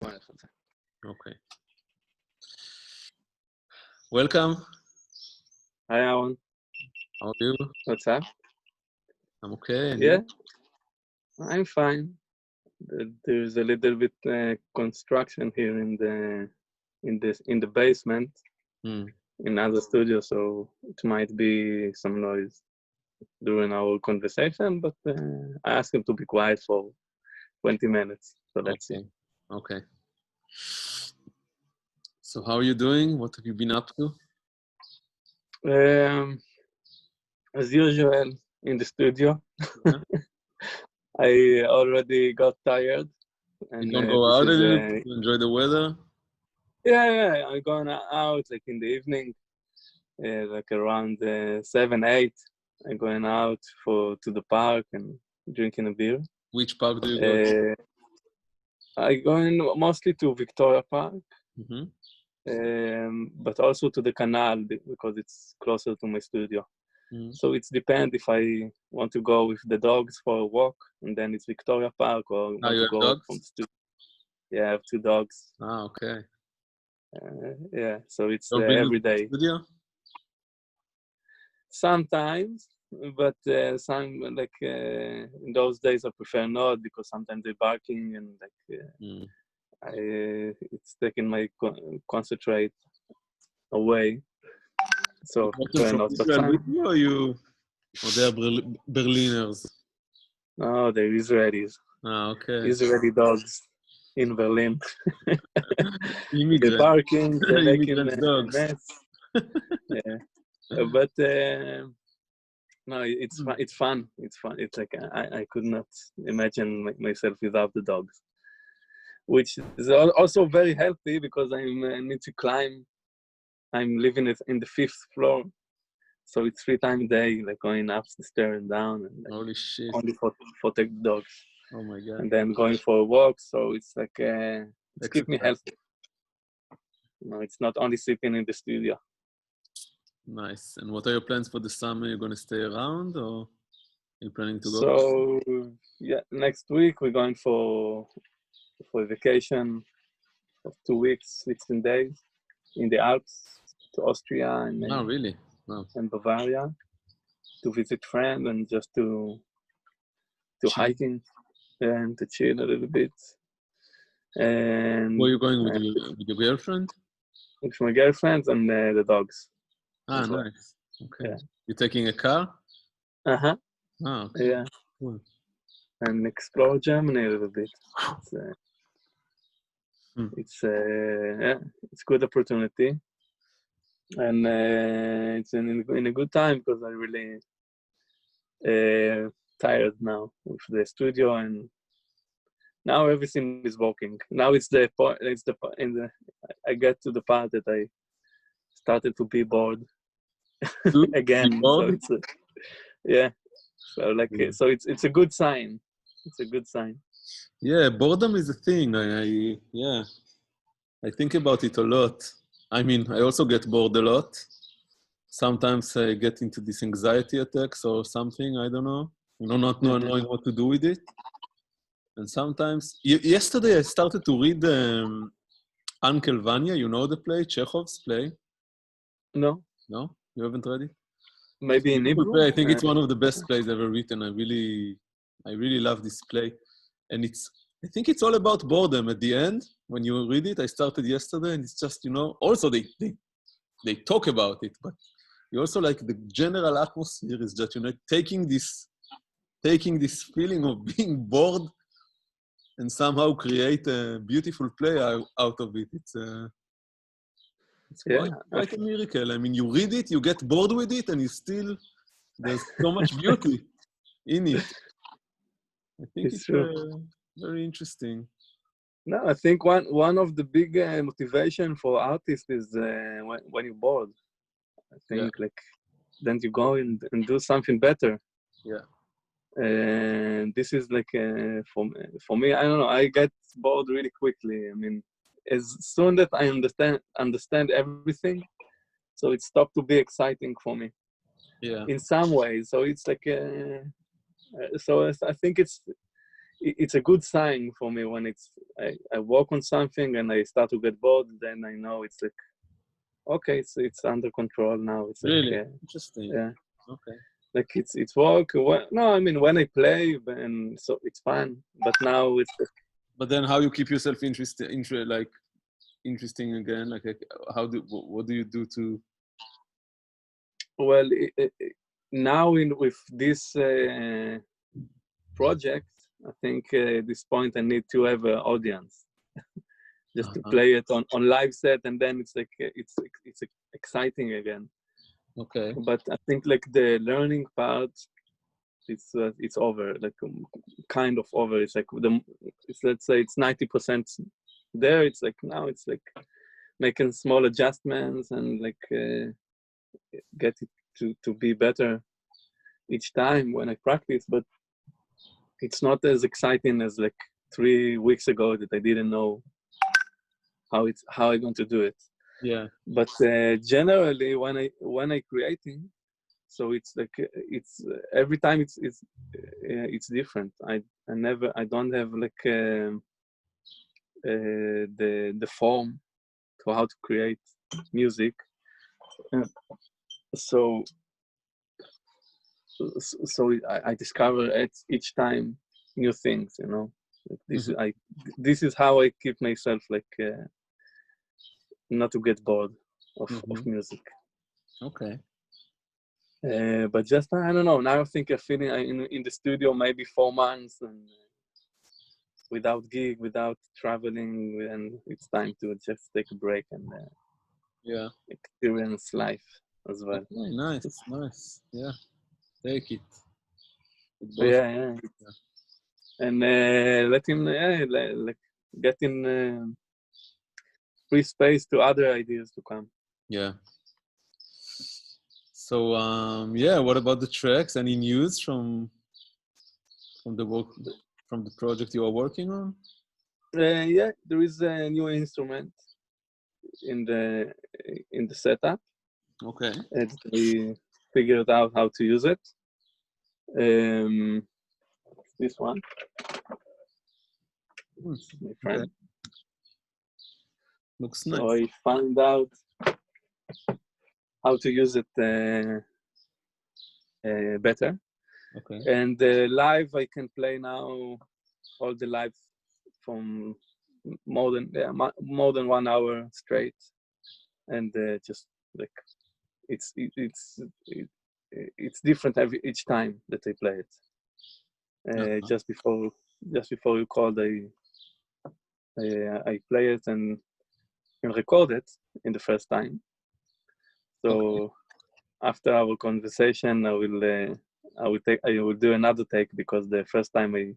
Okay. Welcome. Hi, Aaron. How are you? What's up? I'm okay. And Yeah, you? I'm fine. There's a little bit construction here in the basement Hmm. in other studio, so it might be some noise during our conversation. But I asked him to be quiet for 20 minutes. So let's see. Okay. Okay. So how are you doing? What have you been up to? Um, as usual, in the studio, Yeah. I already got tired, You and don't go this out a is little bit to enjoy the weather? yeah. I'm going out like in the evening. Like around 7, 8, I'm going out to the park and drinking a beer. Which park do you go to? Uh, I going mostly to Victoria Park, Mm-hmm. but also to the canal because it's closer to my studio. Mm. So it depends if I want to go with the dogs for a walk, and then it's Victoria Park, or Ah, want you to have go from dogs? the studio. Yeah, I have 2 dogs. Ah, okay. Yeah, so it's Don't bring them every to the day. studio? Sometimes, but some like in those days I prefer not because sometimes they're barking and like Mm. it's taking my concentrate away. So You I brought them prefer from not. But Israel with some you or they are Berliners? no, they're Israelis, Ah, okay. Israeli dogs in Berlin. They're Immigrant. barking, they're making Immigrant a dogs. mess. Yeah, but no, it's fun. It's fun. It's like I could not imagine myself without the dogs, which is also very healthy because I need to climb. I'm living it in the 5th floor, so it's 3 times a day, like going up the stairs and down, and like Holy shit. only for take the dogs, Oh my God. and then going for a walk. So it's like it's keep me Exercise. healthy. It's not only sleeping in the studio. Nice. And what are your plans for the summer? You're going to stay around or are you planning to go? So yeah, next week we're going for a vacation of 2 weeks, 16 days in the Alps to Austria No, really? No. and Bavaria to visit friends and just to Chill. hiking and to chill a little bit. Where are And you going with your girlfriend? with my girlfriends and the dogs Ah, as well. nice. Okay. Yeah. You're taking a car? Uh-huh. Ah, okay. Yeah. Cool. And explore Germany a little bit. Hmm. Yeah, it's good opportunity. And it's in a good time because I really tired now with the studio, and now everything is working. Now it's the point. I get to the part that I started to be bored To be again. So bored? it's yeah. So like Yeah. so it's a good sign. It's a good sign. Yeah, boredom is a thing. Yeah, I think about it a lot. I mean, I also get bored a lot. Sometimes I get into these anxiety attacks or something, I don't know. Not Mm-hmm. knowing what to do with it. And sometimes, yesterday I started to read Uncle Vanya, you know the play, Chekhov's play? No, No? You haven't read it? It's a maybe in beautiful Hebrew. play. I think it's one of the best plays ever written. I really love this play. And I think it's all about boredom at the end. When you read it, I started yesterday and it's just, also they talk about it, but you also like the general atmosphere is that, taking this feeling of being bored and somehow create a beautiful play out of it. It's Yeah, quite a miracle. I mean, you read it, you get bored with it, and there's so much beauty in it. I think it's it's true. very interesting. No, I think one of the big motivation for artists is when you're bored. I Yeah, think like then you go and do something better. yeah. And this is like for me, I don't know. I get bored really quickly. I mean, as soon that I understand everything, so it stopped to be exciting for me Yeah. in some ways. So it's like so I think it's a good sign for me when I work on something and I start to get bored. Then I know it's like, okay, it's under control now. It's like, Really interesting. yeah, Okay. like it's work. No, I mean when I play, and so it's fun. But now it's like, But then, how you keep yourself like interesting again? Like, what do you do to? well, now with this project, I think at this point I need to have an audience just to play it on live set, and then it's like it's exciting again. Okay. But I think like the learning part, it's over, like kind of over. It's like let's say it's 90% there. It's like now it's like making small adjustments and like get it to be better each time when I practice. But it's not as exciting as like 3 weeks ago that I didn't know how I'm going to do it. Yeah. But generally when I creating, so it's like it's every time it's different. I don't have like the form to how to create music. So I discover each time new things, you know. This is how I keep myself like not to get bored of music. Okay. But just I don't know. Now I think I'm feeling in the studio maybe 4 months and without gig, without traveling, and it's time to just take a break and experience life as well. Okay, nice. Yeah, take it. Yeah. And let him like getting free space to other ideas to come. Yeah. So what about the tracks? Any news from the project you are working on? Yeah, there is a new instrument in the setup. Okay. And we figured out how to use it. This one, my friend. Okay. Looks nice. So I found out how to use it better. Okay. And live, I can play now all the live from more than 1 hour straight, and just like it's different each time that I play it. Just before you called, I play it and record it in the first time. So after our conversation, I will do another take because the first time I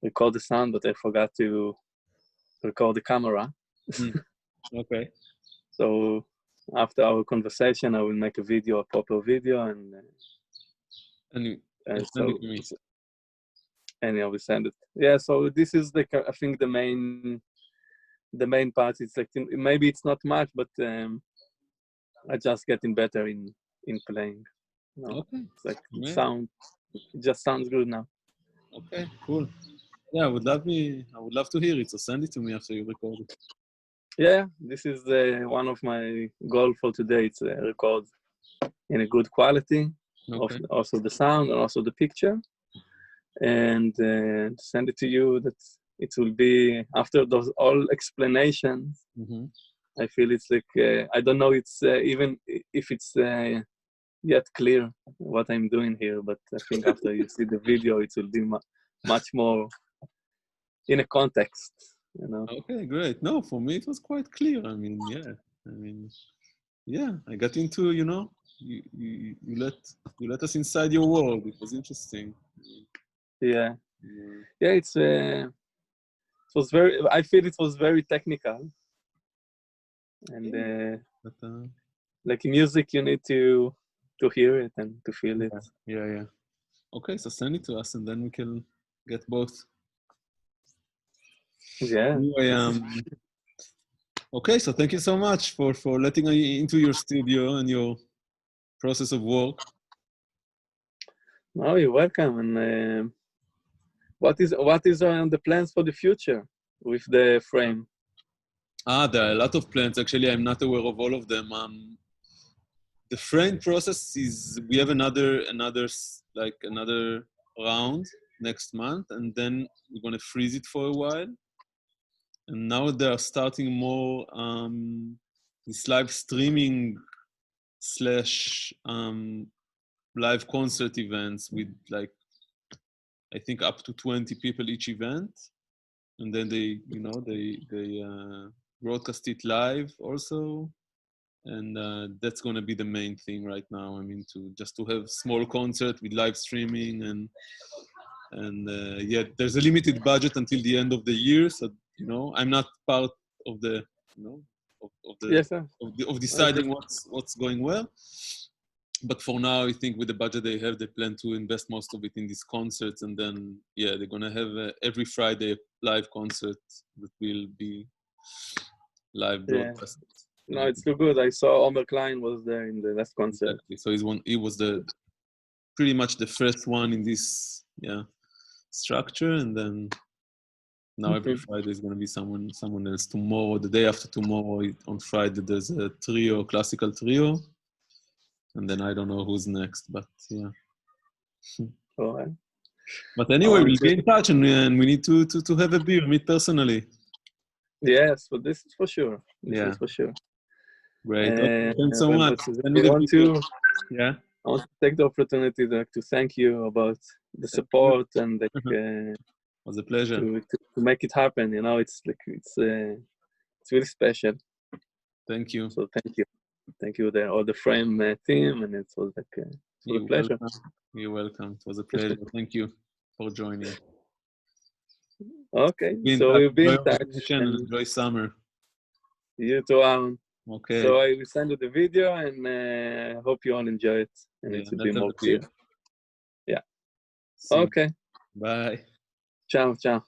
record the sound, but I forgot to record the camera. Okay. So after our conversation, I will make a proper video, and I will send it. Yeah. So this is like I think the main part. It's like maybe it's not much, but I just getting better in playing. You know? Okay. It's like it just sounds good now. Okay, cool. Yeah, I would love to hear it. So send it to me after you record it. Yeah, this is one of my goals for today. It's record in a good quality, also the sound and also the picture, and send it to you. That it will be after those all explanations. I feel it's like I don't know. It's even if it's yet clear what I'm doing here, but I think after you see the video, it will be much more in a context, you know. Okay, great. No, for me it was quite clear. I mean, I got into, you let us inside your world. It was interesting. Yeah. It was I feel it was very technical, and like in music, you need to hear it and to feel it. Yeah. Okay, so send it to us, and then we can get both. Yeah. Anyway, okay, so thank you so much for letting me into your studio and your process of work. No, you're welcome, and What is the plans for the future with the frame? There are a lot of plans. Actually, I'm not aware of all of them. The frame process is, we have another round next month, and then we're going to freeze it for a while. And now they are starting more this live streaming / live concert events with like, I think up to 20 people each event. And then they broadcast it live also. And that's going to be the main thing right now. I mean, to have small concert with live streaming and yeah, there's a limited budget until the end of the year. So, I'm not part of the, Yes, sir. of deciding what's going well. But for now, I think with the budget they have, they plan to invest most of it in these concerts. And then, yeah, they're going to have every Friday a live concert that will be live broadcast. No, it's too good. I saw Omer Klein was there in the last concert. Exactly. So he was pretty much the first one in this structure, and then now every Friday is going to be someone else. Tomorrow, the day after tomorrow, on Friday, there's a classical trio, and then I don't know who's next, but yeah. All right. But anyway, we'll be in touch, and we need to have a beer, meet personally. Yes, but this is for sure. This is for sure. Great. Thanks so much. I want to take the opportunity to thank you about the support and it was a pleasure to make it happen. It's really special. Thank you. So thank you all the frame team, and it was a pleasure. You're welcome. It was a pleasure. Thank you for joining. Okay, so we'll be in touch. And enjoy summer. You too, Aaron. Okay. So I will send you the video, and hope you all enjoy it, and it will be more clear. Yeah. Okay. Bye. Ciao, ciao.